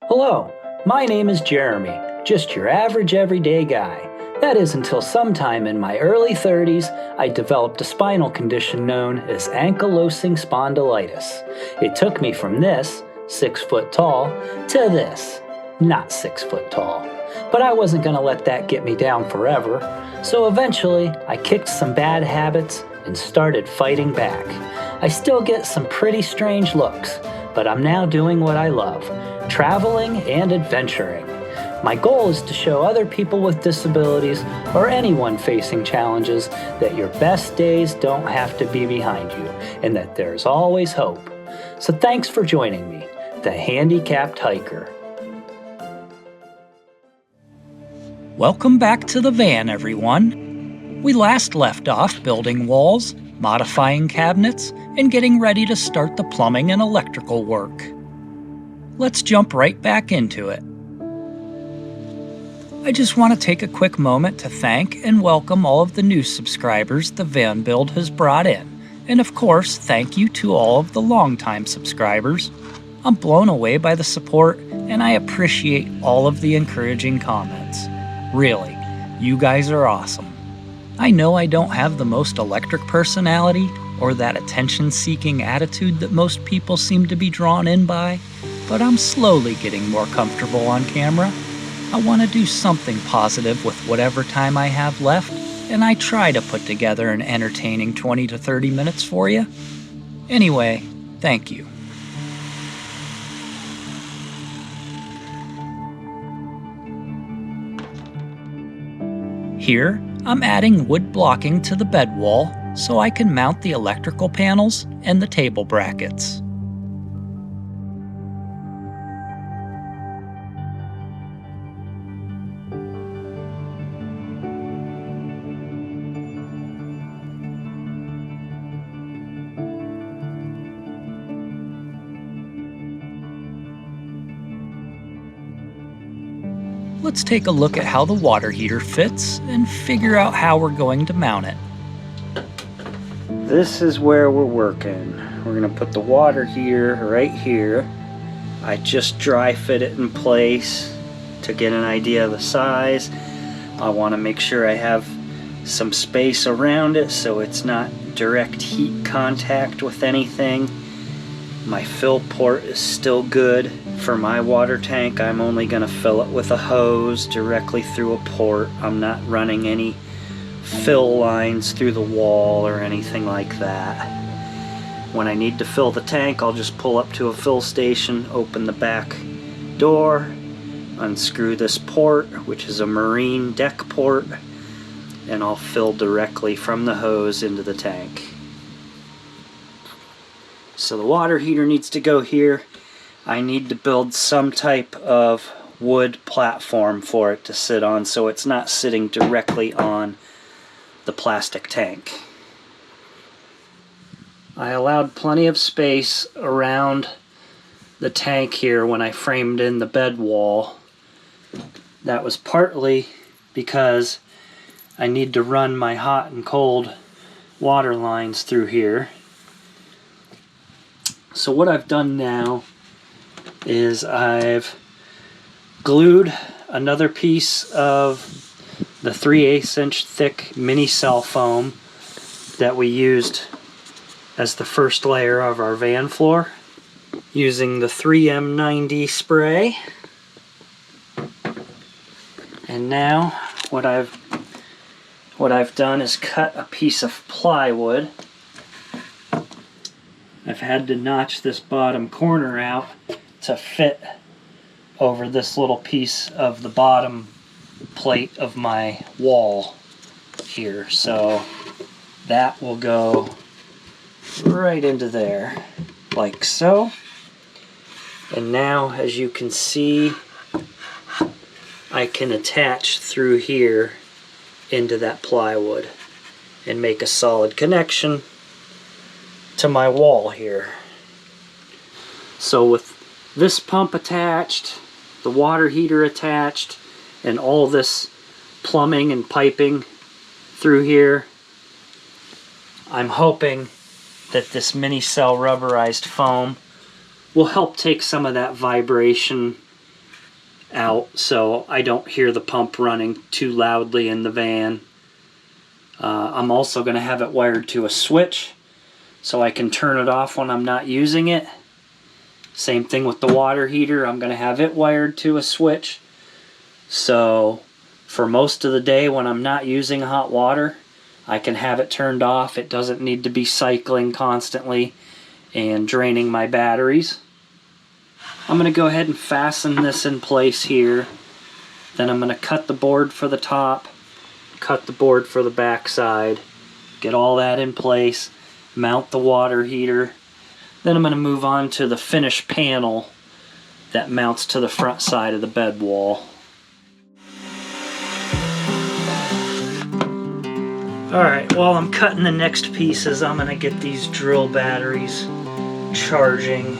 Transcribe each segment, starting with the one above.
Hello, my name is Jeremy, just your average everyday guy. That is until sometime in my early 30s, I developed a spinal condition known as ankylosing spondylitis. It took me from this, 6 foot tall, to this, not 6 foot tall. But I wasn't going to let that get me down forever, so eventually I kicked some bad habits and started fighting back. I still get some pretty strange looks, but I'm now doing what I love, traveling and adventuring. My goal is to show other people with disabilities or anyone facing challenges that your best days don't have to be behind you and that there's always hope. So thanks for joining me, the Handicapped Hiker. Welcome back to the van, everyone. We last left off building walls, modifying cabinets, and getting ready to start the plumbing and electrical work. Let's jump right back into it. I just want to take a quick moment to thank and welcome all of the new subscribers the van build has brought in. And of course, thank you to all of the longtime subscribers. I'm blown away by the support, and I appreciate all of the encouraging comments. Really, you guys are awesome. I know I don't have the most electric personality or that attention-seeking attitude that most people seem to be drawn in by, but I'm slowly getting more comfortable on camera. I want to do something positive with whatever time I have left, and I try to put together an entertaining 20 to 30 minutes for you. Anyway, thank you. Here, I'm adding wood blocking to the bed wall so I can mount the electrical panels and the table brackets. Let's take a look at how the water heater fits and figure out how we're going to mount it. This is where we're working. We're going to put the water heater right here. I just dry fit it in place to get an idea of the size. I want to make sure I have some space around it so it's not direct heat contact with anything. My fill port is still good. For my water tank, I'm only going to fill it with a hose directly through a port. I'm not running any fill lines through the wall or anything like that. When I need to fill the tank, I'll just pull up to a fill station, open the back door, unscrew this port, which is a marine deck port, and I'll fill directly from the hose into the tank. So the water heater needs to go here. I need to build some type of wood platform for it to sit on so it's not sitting directly on the plastic tank. I allowed plenty of space around the tank here when I framed in the bed wall. That was partly because I need to run my hot and cold water lines through here. So what I've done now is I've glued another piece of the 3/8 inch thick mini cell foam that we used as the first layer of our van floor using the 3M90 spray. And now what I've done is cut a piece of plywood. I've had to notch this bottom corner out to fit over this little piece of the bottom plate of my wall here. So that will go right into there, like so. And now, as you can see, I can attach through here into that plywood and make a solid connection to my wall here. So with this pump attached, the water heater attached, and all this plumbing and piping through here, I'm hoping that this mini cell rubberized foam will help take some of that vibration out so I don't hear the pump running too loudly in the van. I'm also going to have it wired to a switch so I can turn it off when I'm not using it. Same thing with the water heater. I'm going to have it wired to a switch. So for most of the day when I'm not using hot water, I can have it turned off. It doesn't need to be cycling constantly and draining my batteries. I'm going to go ahead and fasten this in place here. Then I'm going to cut the board for the top, cut the board for the back side, get all that in place, mount the water heater. Then I'm going to move on to the finished panel that mounts to the front side of the bed wall. Alright, while I'm cutting the next pieces, I'm going to get these drill batteries charging.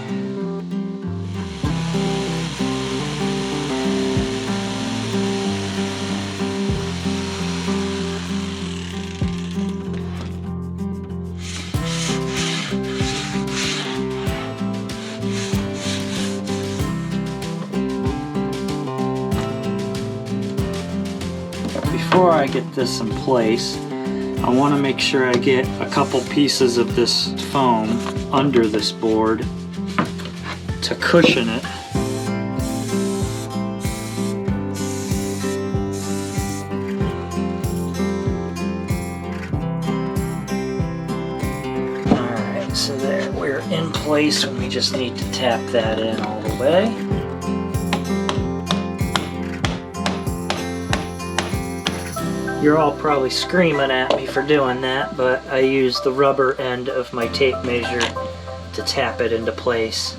Before I get this in place, I want to make sure I get a couple pieces of this foam under this board to cushion it. Alright, so there, we're in place and we just need to tap that in all the way. You're all probably screaming at me for doing that, but I used the rubber end of my tape measure to tap it into place.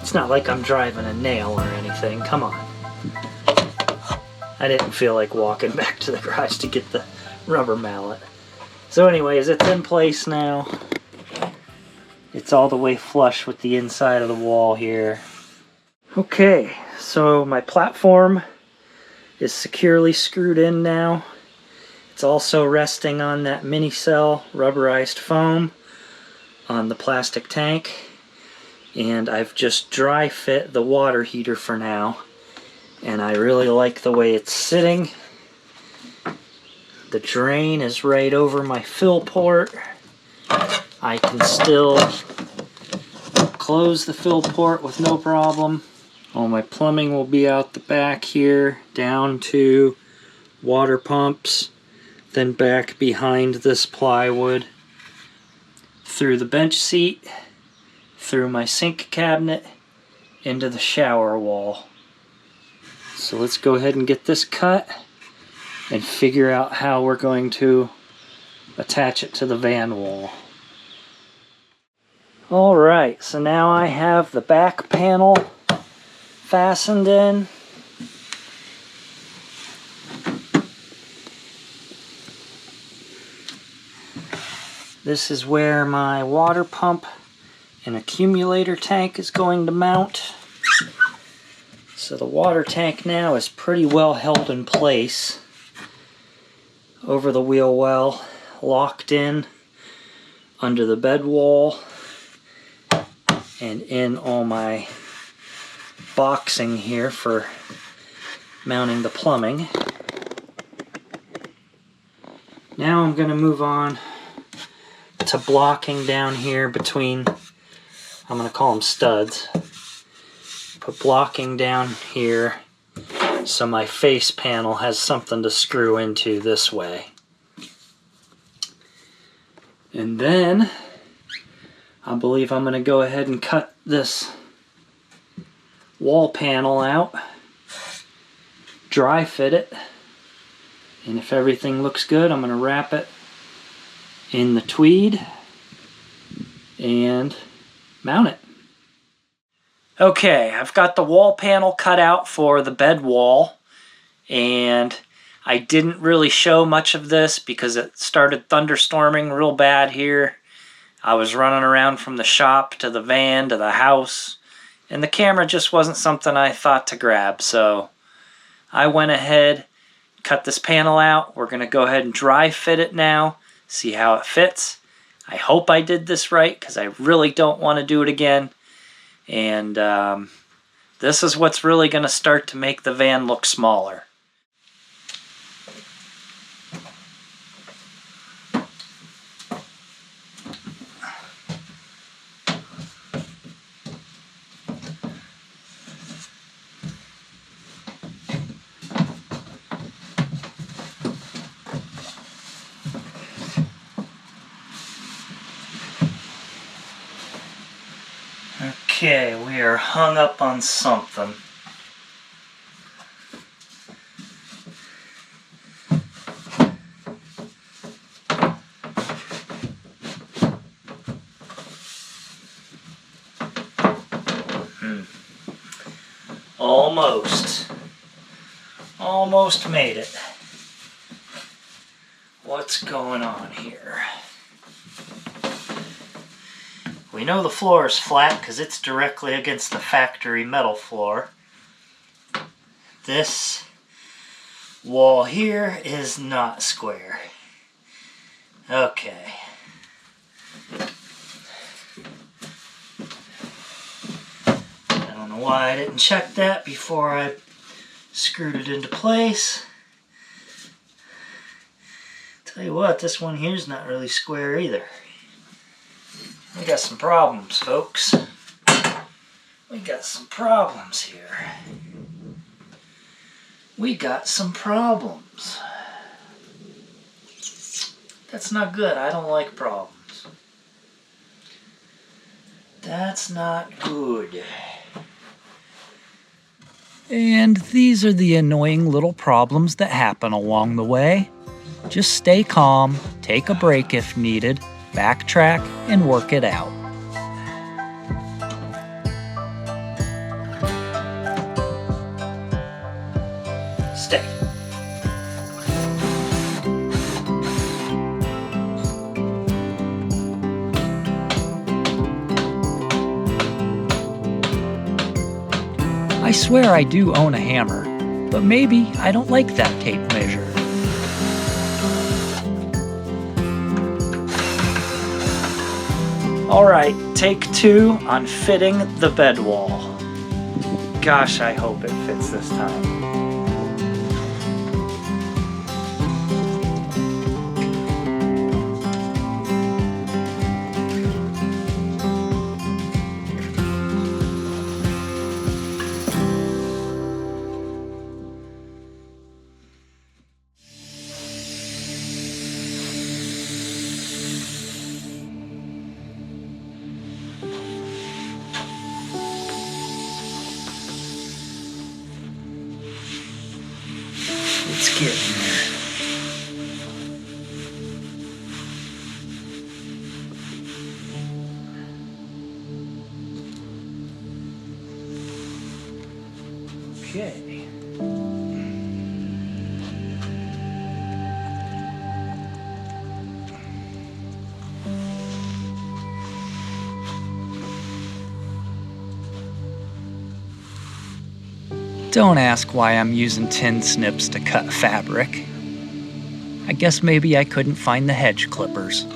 It's not like I'm driving a nail or anything, come on. I didn't feel like walking back to the garage to get the rubber mallet. So anyways, it's in place now. It's all the way flush with the inside of the wall here. Okay, so my platform is securely screwed in now. It's also resting on that mini cell rubberized foam on the plastic tank, and I've just dry fit the water heater for now, and I really like the way it's sitting. The drain is right over my fill port. I can still close the fill port with no problem. All my plumbing will be out the back here, down to water pumps, then back behind this plywood, through the bench seat, through my sink cabinet, into the shower wall. So let's go ahead and get this cut and figure out how we're going to attach it to the van wall. Alright, so now I have the back panel fastened in. This is where my water pump and accumulator tank is going to mount. So the water tank now is pretty well held in place over the wheel well, locked in under the bed wall and in all my boxing here for mounting the plumbing. Now I'm going to move on to blocking down here between, I'm going to call them studs, put blocking down here so my face panel has something to screw into this way. And then I believe I'm going to go ahead and cut this wall panel out, dry fit it, and if everything looks good, I'm going to wrap it in the tweed and mount it. Okay, I've got the wall panel cut out for the bed wall, and I didn't really show much of this because it started thunderstorming real bad here. I was running around from the shop to the van to the house, and the camera just wasn't something I thought to grab, so I went ahead, cut this panel out. We're going to go ahead and dry fit it now, see how it fits. I hope I did this right because I really don't want to do it again. And the This is what's really going to start to make the van look smaller. Okay, we are hung up on something. Almost made it. What's going on here? We know the floor is flat because it's directly against the factory metal floor. This wall here is not square. Okay. I don't know why I didn't check that before I screwed it into place. Tell you what, this one here's not really square either. We got some problems, folks. We got some problems here. We got some problems. That's not good. I don't like problems. That's not good. And these are the annoying little problems that happen along the way. Just stay calm, take a break if needed, backtrack, and work it out. Stay. I swear I do own a hammer, but maybe I don't like that tape measure. Alright, take 2 on fitting the bed wall. Gosh, I hope it fits this time. It's getting there. Okay. Don't ask why I'm using tin snips to cut fabric. I guess maybe I couldn't find the hedge clippers.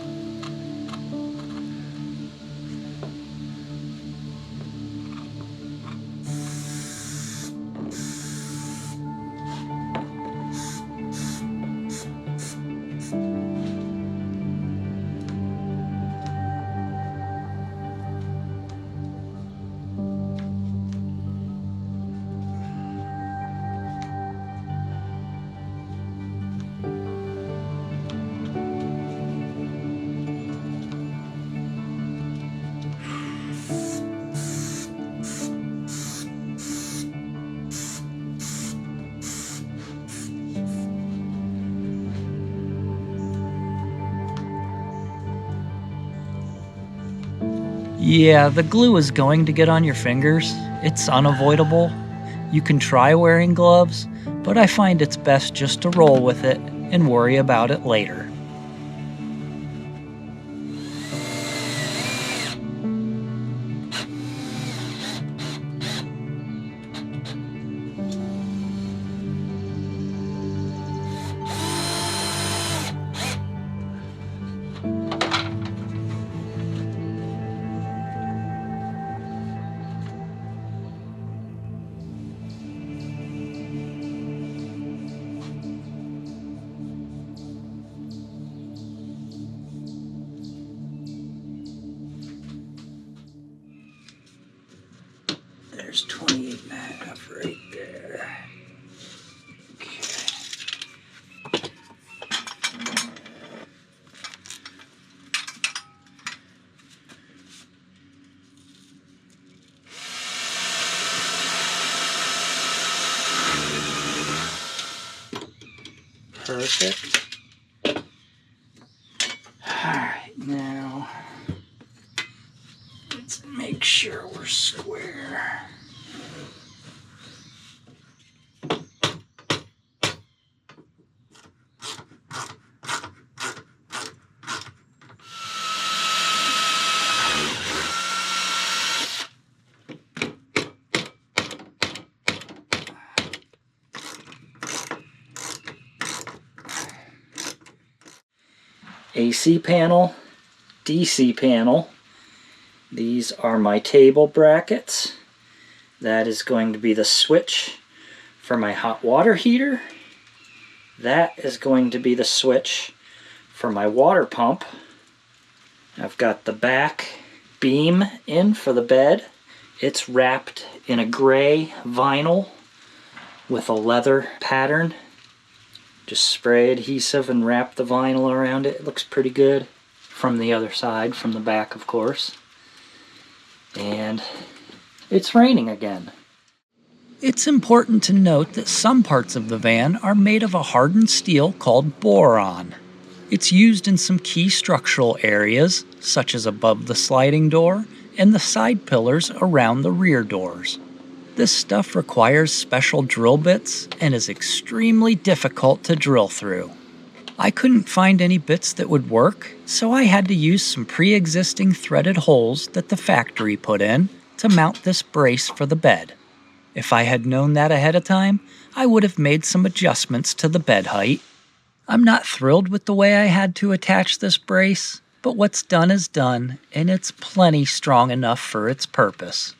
Yeah, the glue is going to get on your fingers. It's unavoidable. You can try wearing gloves, but I find it's best just to roll with it and worry about it later. There's 28.5 right there. Okay. Perfect. Alright, now let's make sure we're square. AC panel, DC panel. These are my table brackets. That is going to be the switch for my hot water heater. That is going to be the switch for my water pump. I've got the back beam in for the bed. It's wrapped in a gray vinyl with a leather pattern. Just spray adhesive and wrap the vinyl around it. It looks pretty good from the other side, from the back of course. And it's raining again. It's important to note that some parts of the van are made of a hardened steel called boron. It's used in some key structural areas, such as above the sliding door and the side pillars around the rear doors. This stuff requires special drill bits and is extremely difficult to drill through. I couldn't find any bits that would work, so I had to use some pre-existing threaded holes that the factory put in to mount this brace for the bed. If I had known that ahead of time, I would have made some adjustments to the bed height. I'm not thrilled with the way I had to attach this brace, but what's done is done, and it's plenty strong enough for its purpose.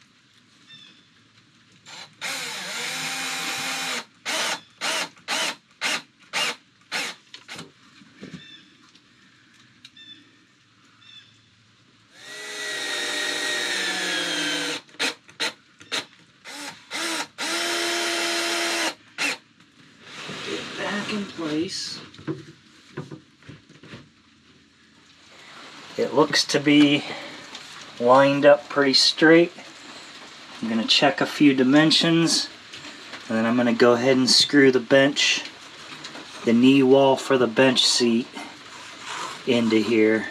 In place. It looks to be lined up pretty straight. I'm going to check a few dimensions and then I'm going to go ahead and screw the bench, the knee wall for the bench seat into here.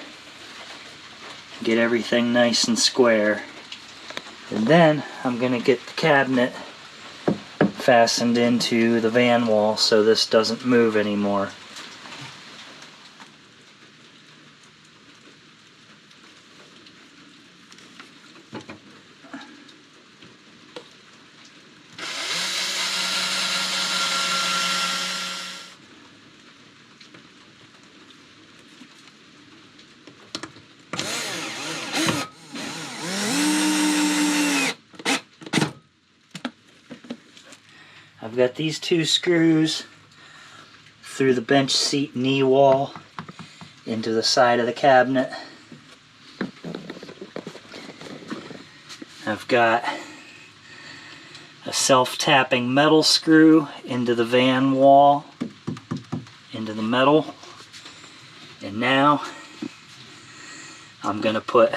Get everything nice and square. And then I'm going to get the cabinet fastened into the van wall so this doesn't move anymore. I've got these two screws through the bench seat knee wall into the side of the cabinet. I've got a self-tapping metal screw into the van wall, into the metal. And now I'm going to put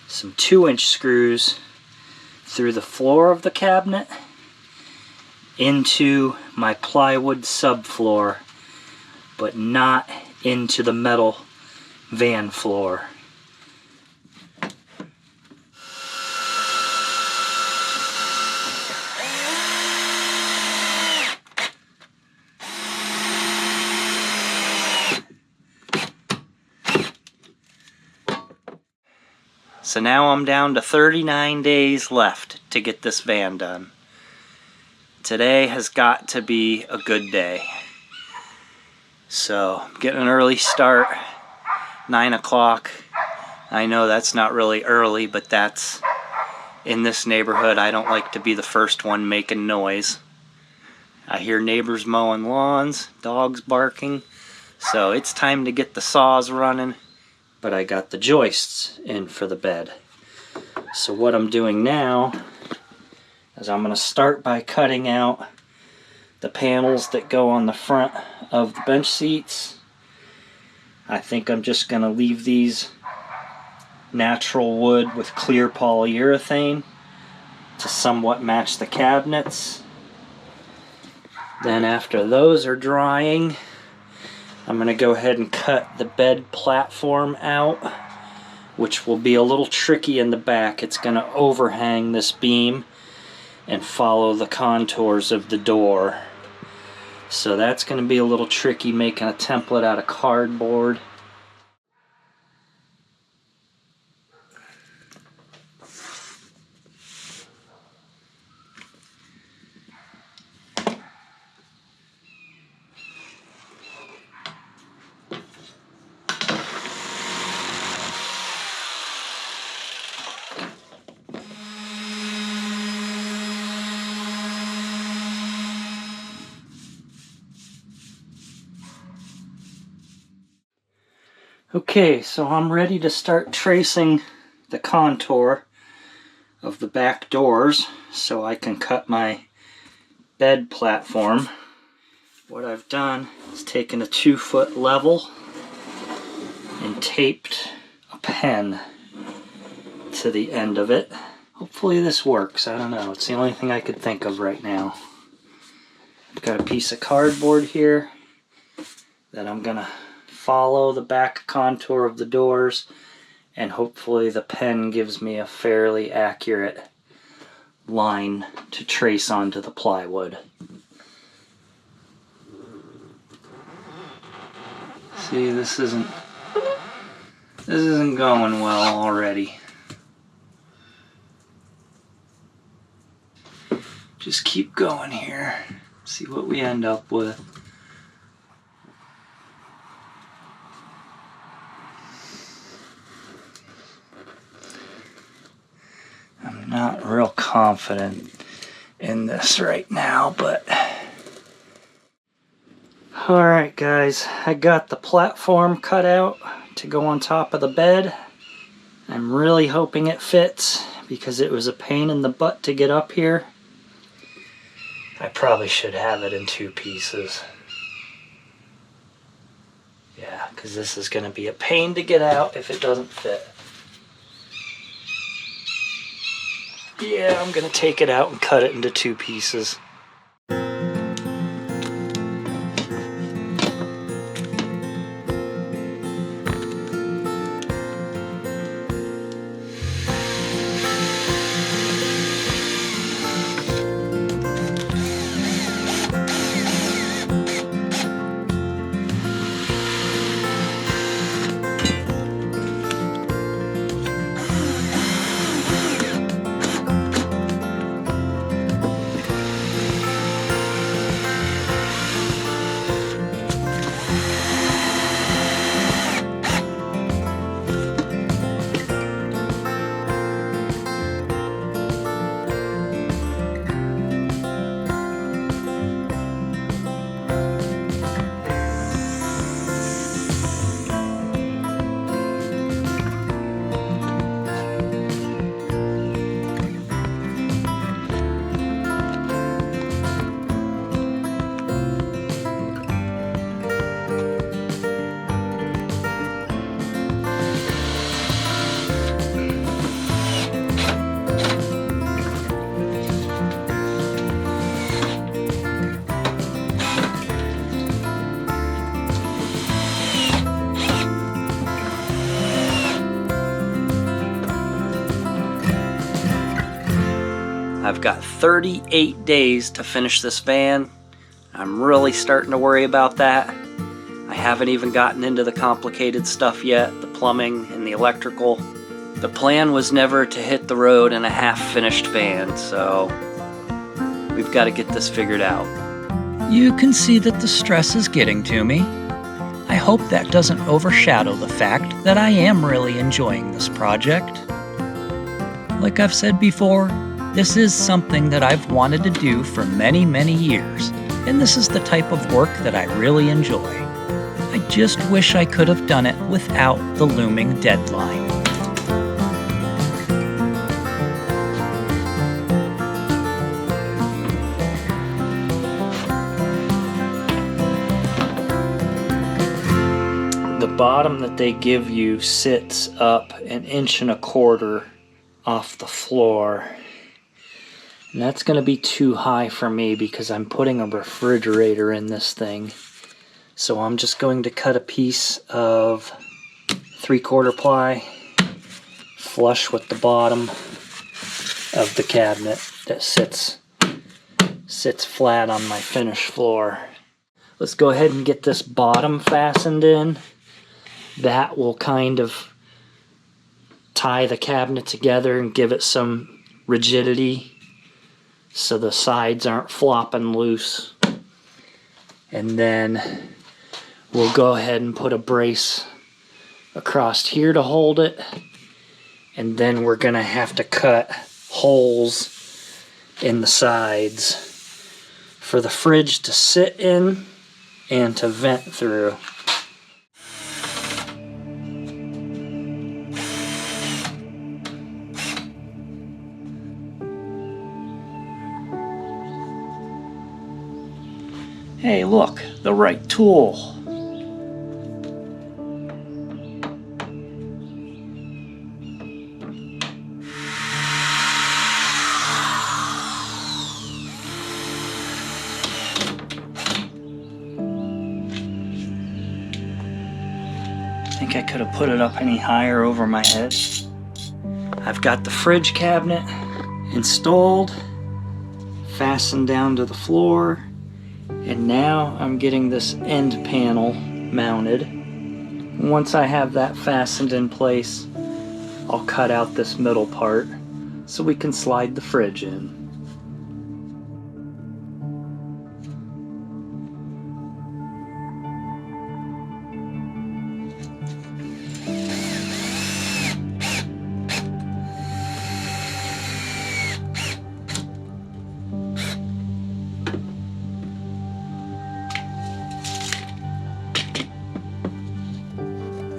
some 2-inch screws through the floor of the cabinet into my plywood subfloor, but not into the metal van floor. So now I'm down to 39 days left to get this van done. Today has got to be a good day. So, getting an early start, 9 o'clock. I know that's not really early, but that's, in this neighborhood, I don't like to be the first one making noise. I hear neighbors mowing lawns, dogs barking, so it's time to get the saws running. But I got the joists in for the bed. So what I'm doing now is I'm going to start by cutting out the panels that go on the front of the bench seats. I think I'm just going to leave these natural wood with clear polyurethane to somewhat match the cabinets. Then after those are drying, I'm going to go ahead and cut the bed platform out, which will be a little tricky in the back. It's going to overhang this beam and follow the contours of the door. So that's going to be a little tricky, making a template out of cardboard. Okay, so I'm ready to start tracing the contour of the back doors so I can cut my bed platform. What I've done is taken a 2-foot level and taped a pen to the end of it. Hopefully this works. I don't know. It's the only thing I could think of right now. I've got a piece of cardboard here that I'm gonna follow the back contour of the doors, and hopefully the pen gives me a fairly accurate line to trace onto the plywood. See, this isn't going well already. Just keep going here. See what we end up with. I'm not real confident in this right now, but alright guys, I got the platform cut out to go on top of the bed. I'm really hoping it fits because it was a pain in the butt to get up here. I probably should have it in 2 pieces. Yeah, because this is going to be a pain to get out if it doesn't fit. Yeah, I'm going to take it out and cut it into 2 pieces. I've got 38 days to finish this van. I'm really starting to worry about that. I haven't even gotten into the complicated stuff yet, the plumbing and the electrical. The plan was never to hit the road in a half-finished van, so we've got to get this figured out. You can see that the stress is getting to me. I hope that doesn't overshadow the fact that I am really enjoying this project. Like I've said before, this is something that I've wanted to do for many, many years, and this is the type of work that I really enjoy. I just wish I could have done it without the looming deadline. bottom that they give you sits up 1.25 inches off the floor. And that's going to be too high for me because I'm putting a refrigerator in this thing. So I'm just going to cut a piece of 3/4 ply flush with the bottom of the cabinet that sits flat on my finished floor. Let's go ahead and get this bottom fastened in. That will kind of tie the cabinet together and give it some rigidity so the sides aren't flopping loose. And then we'll go ahead and put a brace across here to hold it. And then we're gonna have to cut holes in the sides for the fridge to sit in and to vent through. Hey, look, the right tool. I think I could have put it up any higher over my head. I've got the fridge cabinet installed, fastened down to the floor, and now I'm getting this end panel mounted. Once I have that fastened in place, I'll cut out this middle part so we can slide the fridge in.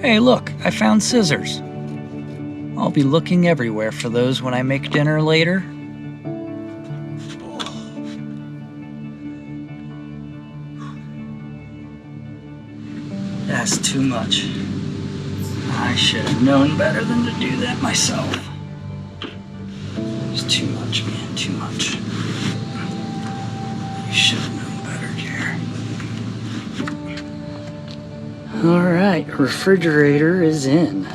Hey, look, I found scissors. I'll be looking everywhere for those when I make dinner later. That's too much. I should have known better than to do that myself. It's too much, man, too much. You should have known better, Jer. Alright, refrigerator is in.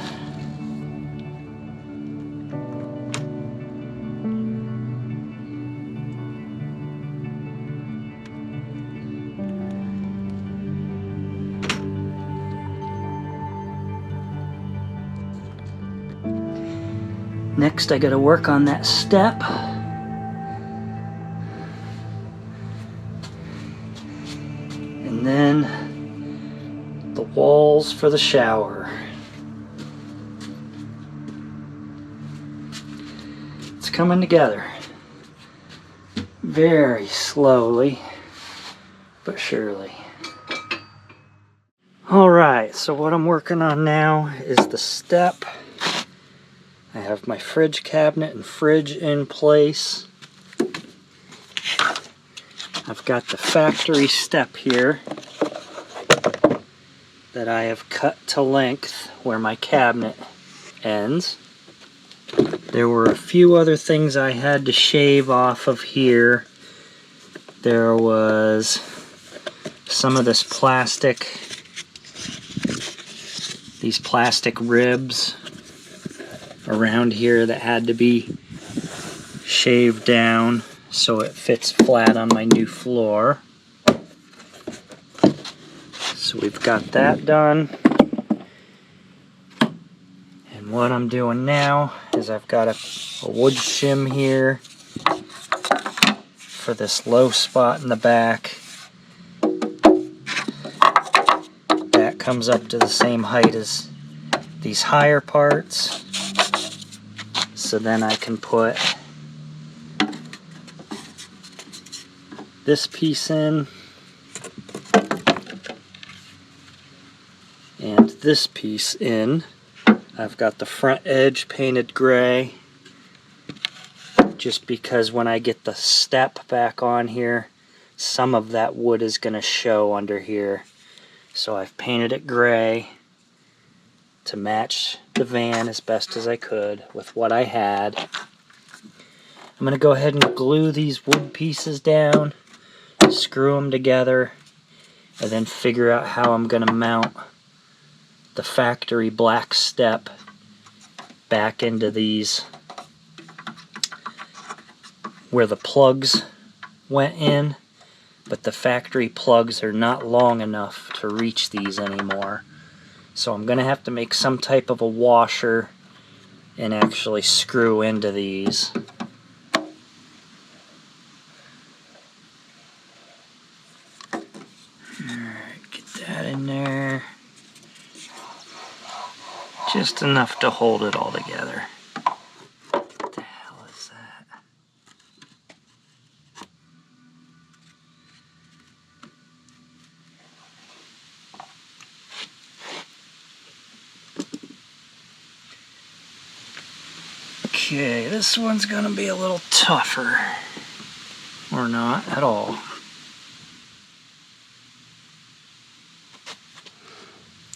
Next, I gotta work on that step. And then the walls for the shower. It's coming together. Very slowly, but surely. Alright, so what I'm working on now is the step. I have my fridge cabinet and fridge in place. I've got the factory step here that I have cut to length where my cabinet ends. There were a few other things I had to shave off of here. There was some of this plastic, these plastic ribs around here that had to be shaved down so it fits flat on my new floor. So we've got that done. And what I'm doing now is I've got a wood shim here for this low spot in the back. That comes up to the same height as these higher parts. So then I can put this piece in and this piece in. I've got the front edge painted gray just because when I get the step back on here, some of that wood is going to show under here. So I've painted it gray. to match the van as best as I could with what I had. I'm going to go ahead and glue these wood pieces down, screw them together, and then figure out how I'm going to mount the factory black step back into these where the plugs went in, but the factory plugs are not long enough to reach these anymore. So I'm going to have to make some type of a washer and actually screw into these. Alright, get that in there. Just enough to hold it all together. What the hell is that? Okay, this one's gonna be a little tougher. Or not at all.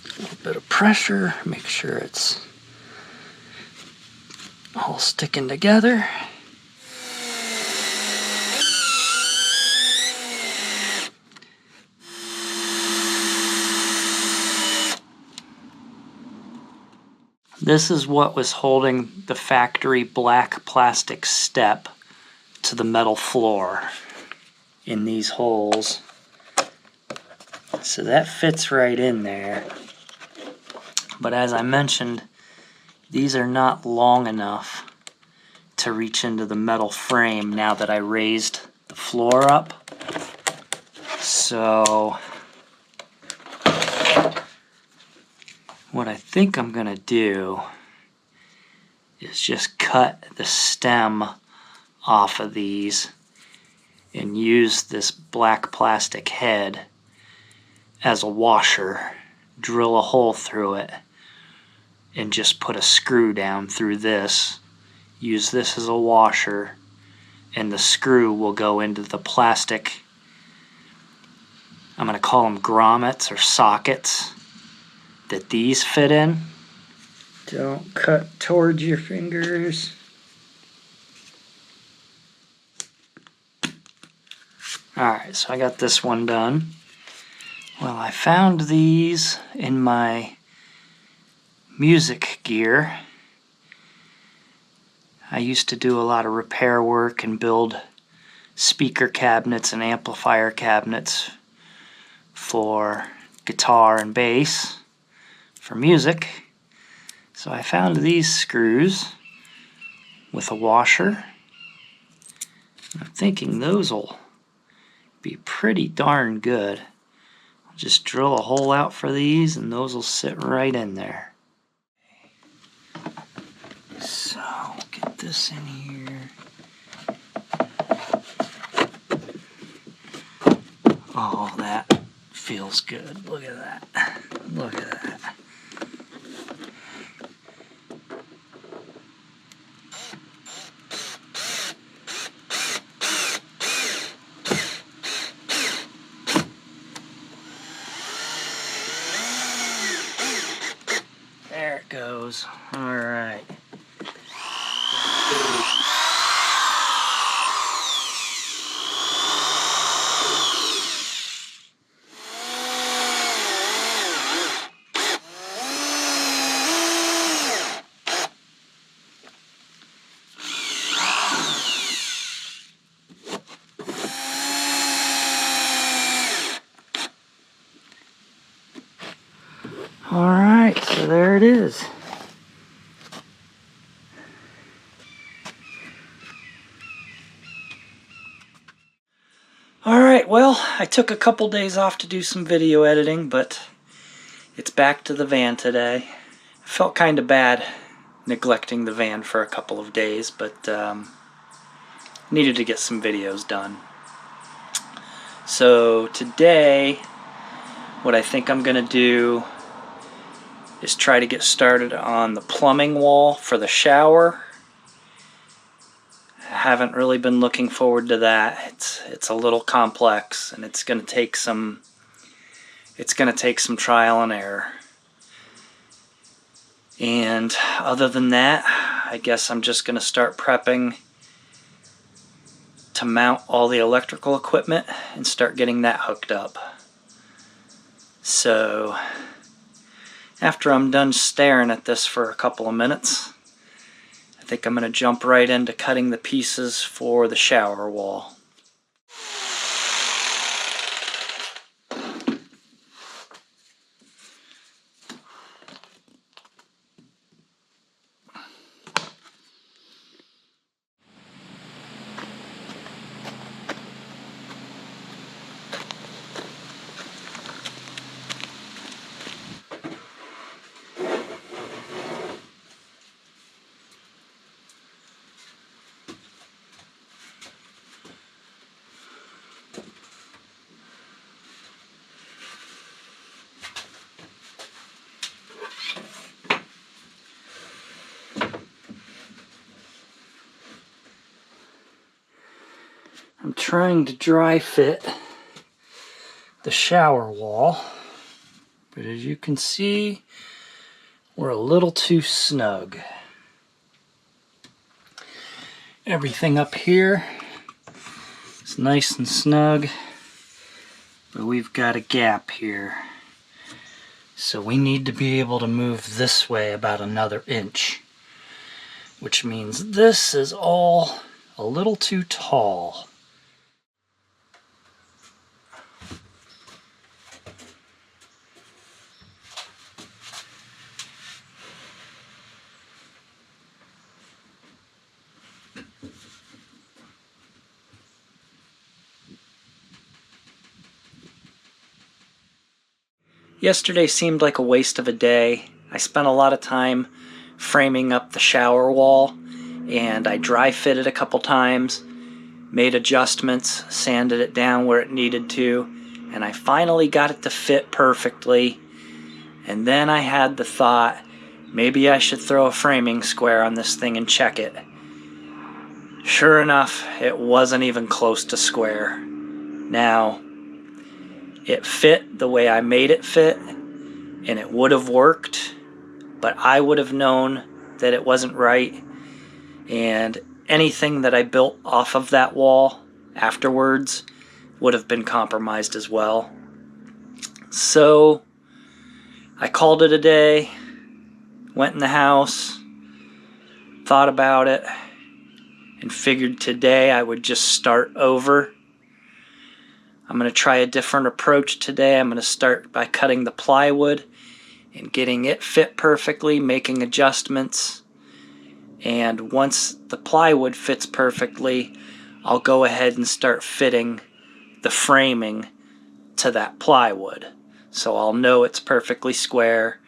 A little bit of pressure, make sure it's all sticking together. This is what was holding the factory black plastic step to the metal floor in these holes. So that fits right in there. But as I mentioned, these are not long enough to reach into the metal frame now that I raised the floor up. So what I think I'm gonna do is just cut the stem off of these and use this black plastic head as a washer, drill a hole through it, and just put a screw down through this. Use this as a washer, and the screw will go into the plastic, I'm going to call them grommets or sockets, that these fit in. Don't cut towards your fingers. Alright, so I got this one done. Well, I found these in my music gear. I used to do a lot of repair work and build speaker cabinets and amplifier cabinets for guitar and bass for music. So I found these screws with a washer. I'm thinking those will be pretty darn good. I'll just drill a hole out for these and those will sit right in there. So get this in here. Oh, that feels good. Look at that. Look at that. There it goes. All right. Alright, so there it is. Alright, well, I took a couple days off to do some video editing, but it's back to the van today. I felt kind of bad neglecting the van for a couple of days, but needed to get some videos done. So today, what I think I'm going to do is try to get started on the plumbing wall for the shower. I haven't really been looking forward to that. It's a little complex and it's going to take some trial and error. And other than that, I guess I'm just going to start prepping to mount all the electrical equipment and start getting that hooked up. So after I'm done staring at this for a couple of minutes, I think I'm going to jump right into cutting the pieces for the shower wall. I'm trying to dry fit the shower wall, but as you can see, we're a little too snug. Everything up here is nice and snug, but we've got a gap here. So we need to be able to move this way about another inch, which means this is all a little too tall. Yesterday seemed like a waste of a day. I spent a lot of time framing up the shower wall, and I dry fitted a couple times, made adjustments, sanded it down where it needed to, and I finally got it to fit perfectly. And then I had the thought, maybe I should throw a framing square on this thing and check it. Sure enough, it wasn't even close to square. Now, it fit the way I made it fit, and it would have worked, but I would have known that it wasn't right, and anything that I built off of that wall afterwards would have been compromised as well. So I called it a day, went in the house, thought about it, and figured today I would just start over. I'm going to try a different approach today. I'm going to start by cutting the plywood and getting it fit perfectly, making adjustments. And once the plywood fits perfectly, I'll go ahead and start fitting the framing to that plywood. So I'll know it's perfectly square.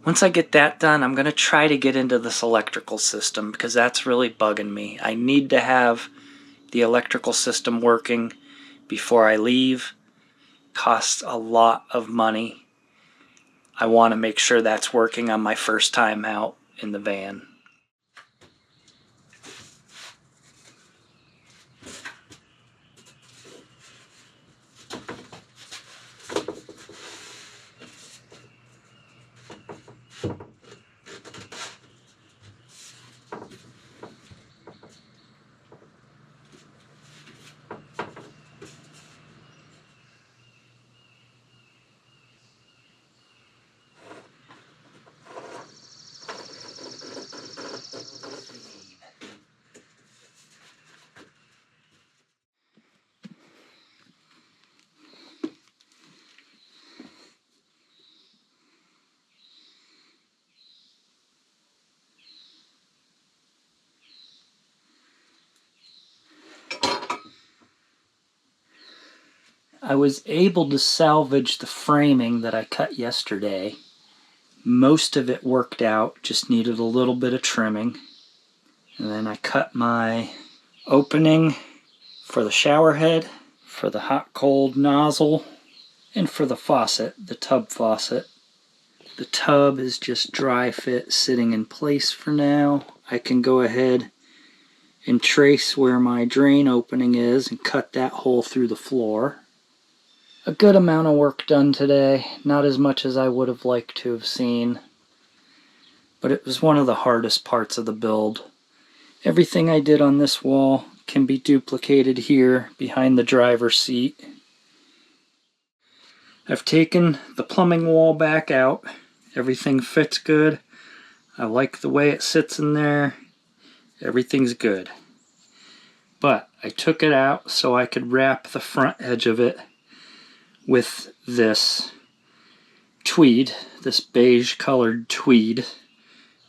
Once I get that done, I'm going to try to get into this electrical system because that's really bugging me. I need to have the electrical system working before I leave. Costs a lot of money. I want to make sure that's working on my first time out in the van. I was able to salvage the framing that I cut yesterday. Most of it worked out, just needed a little bit of trimming. And then I cut my opening for the shower head, for the hot-cold nozzle, and for the faucet, the tub faucet. The tub is just dry fit sitting in place for now. I can go ahead and trace where my drain opening is and cut that hole through the floor. A good amount of work done today, not as much as I would have liked to have seen. but it was one of the hardest parts of the build. Everything I did on this wall can be duplicated here behind the driver's seat. I've taken the plumbing wall back out. Everything fits good. I like the way it sits in there. Everything's good. But I took it out so I could wrap the front edge of it with this tweed, this beige colored tweed.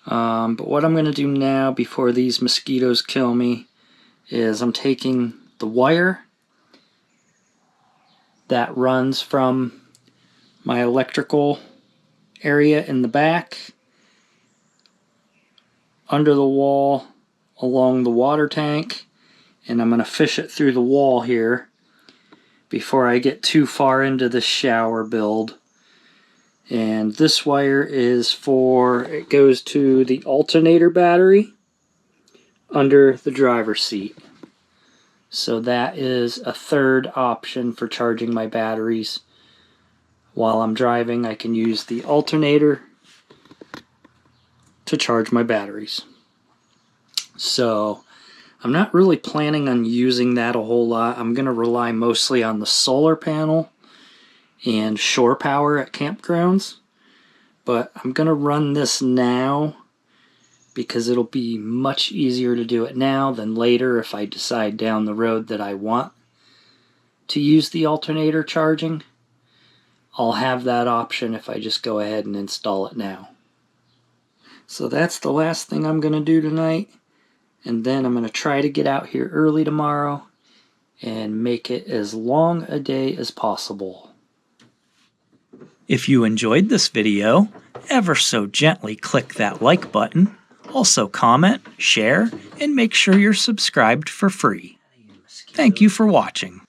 But what I'm going to do now before these mosquitoes kill me is I'm taking the wire that runs from my electrical area in the back under the wall along the water tank, and I'm going to fish it through the wall here before I get too far into the shower build. And this wire is it goes to the alternator battery under the driver's seat. So that is a third option for charging my batteries. While I'm driving, I can use the alternator to charge my batteries. So I'm not really planning on using that a whole lot. I'm going to rely mostly on the solar panel and shore power at campgrounds. But I'm going to run this now because it'll be much easier to do it now than later if I decide down the road that I want to use the alternator charging. I'll have that option if I just go ahead and install it now. So that's the last thing I'm going to do tonight. And then I'm going to try to get out here early tomorrow and make it as long a day as possible. If you enjoyed this video, ever so gently click that like button. Also comment, share, and make sure you're subscribed for free. Thank you for watching.